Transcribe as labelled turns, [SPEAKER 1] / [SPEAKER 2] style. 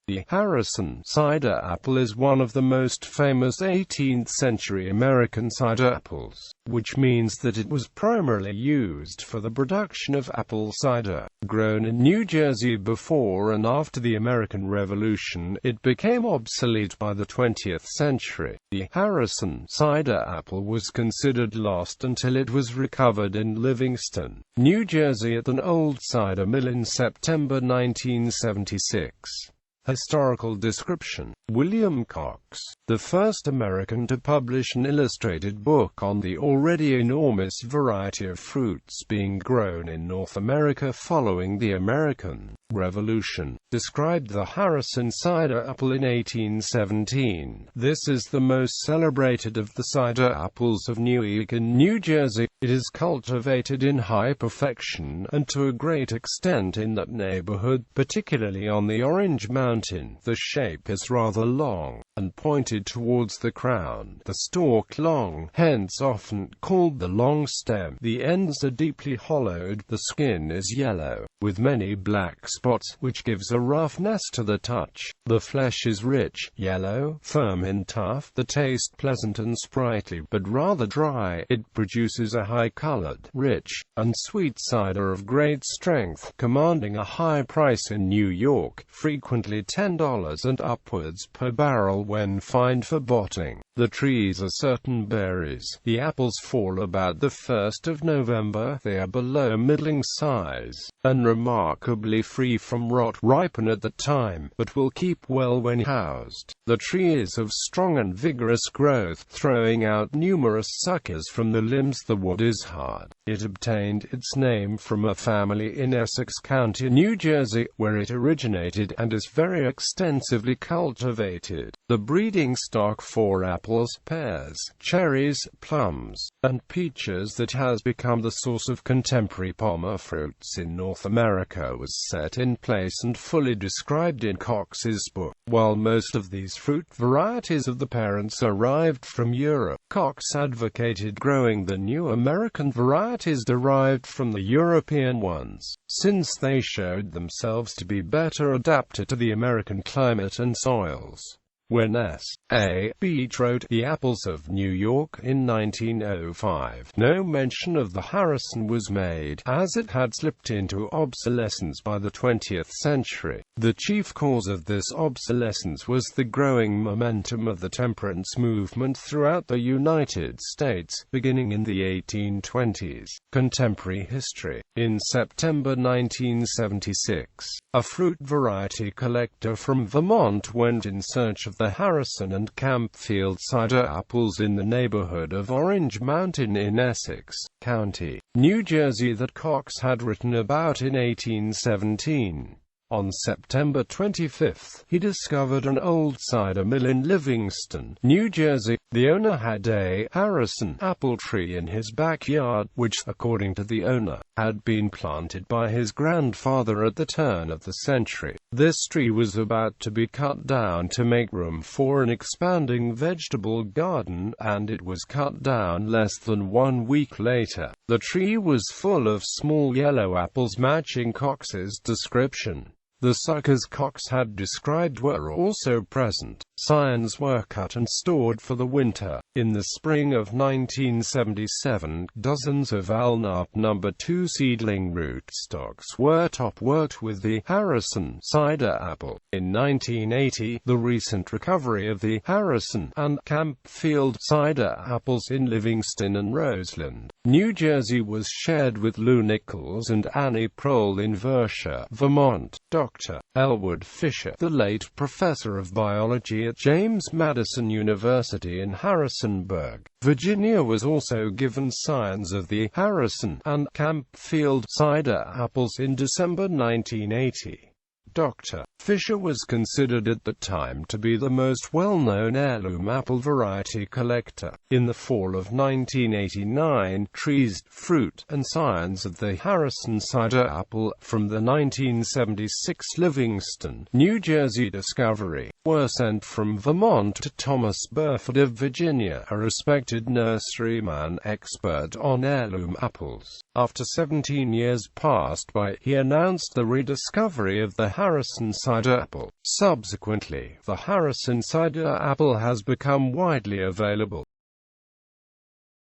[SPEAKER 1] The Harrison cider apple is one of the most famous 18th-century American cider apples, which means that it was primarily used for the production of apple cider. Grown in New Jersey before and after the American Revolution, it became obsolete by the 20th century. The Harrison cider apple was considered lost until it was recovered in Livingston, New Jersey at an old cider mill in September 1976. Historical description: William Cox, the first American to publish an illustrated book on the already enormous variety of fruits being grown in North America following the American Revolution, described the Harrison cider apple in 1817. This is the most celebrated of the cider apples of Newark in New Jersey. It is cultivated in high perfection and to a great extent in that neighborhood, particularly on the Orange Mountain. The shape is rather long and pointed towards the crown. The stalk long, hence often called the long stem. The ends are deeply hollowed. The skin is yellow, with many black spots, which gives a roughness to the touch. The flesh is rich, yellow, firm and tough. The taste pleasant and sprightly, but rather dry. It produces a high-colored, rich, and sweet cider of great strength, commanding a high price in New York, frequently $10 and upwards per barrel when fined for bottling. The trees are certain berries. The apples fall about the 1st of November. They are below middling size, and remarkably free from rot. Ripen at the time, but will keep well when housed. The tree is of strong and vigorous growth, throwing out numerous suckers from the limbs. The wood is hard. It obtained its name from a family in Essex County, New Jersey, where it originated, and is very extensively cultivated. The breeding stock for apples, pears, cherries, plums, and peaches that has become the source of contemporary pommer fruits in North America was set in place and fully described in Cox's book. While most of these fruit varieties of the parents arrived from Europe, Cox advocated growing the new American varieties derived from the European ones, since they showed themselves to be better adapted to the American climate and soils. When S.A. Beach wrote The Apples of New York in 1905, no mention of the Harrison was made, as it had slipped into obsolescence by the 20th century. The chief cause of this obsolescence was the growing momentum of the temperance movement throughout the United States, beginning in the 1820s. Contemporary history. In September 1976, a fruit variety collector from Vermont went in search of the Harrison and Campfield cider apples in the neighborhood of Orange Mountain in Essex County, New Jersey that Cox had written about in 1817. On September 25, he discovered an old cider mill in Livingston, New Jersey. The owner had a Harrison apple tree in his backyard, which, according to the owner, had been planted by his grandfather at the turn of the century. This tree was about to be cut down to make room for an expanding vegetable garden, and it was cut down less than 1 week later. The tree was full of small yellow apples matching Cox's description. The suckers Cox had described were also present. Signs were cut and stored for the winter. In the spring of 1977, dozens of Alnap No. 2 seedling rootstocks were top-worked with the Harrison cider apple. In 1980, the recent recovery of the Harrison and Campfield cider apples in Livingston and Roseland, New Jersey was shared with Lou Nichols and Annie Prohl in Vershire, Vermont. Dr. Elwood Fisher, the late professor of biology at James Madison University in Harrisonburg, Virginia, was also given signs of the Harrison and Campfield cider apples in December 1980. Dr. Fisher was considered at the time to be the most well-known heirloom apple variety collector. In the fall of 1989, trees, fruit, and signs of the Harrison cider apple, from the 1976 Livingston, New Jersey discovery, were sent from Vermont to Thomas Burford of Virginia, a respected nurseryman expert on heirloom apples. After 17 years passed by, he announced the rediscovery of the Harrison cider apple. Subsequently, the Harrison cider apple has become widely available.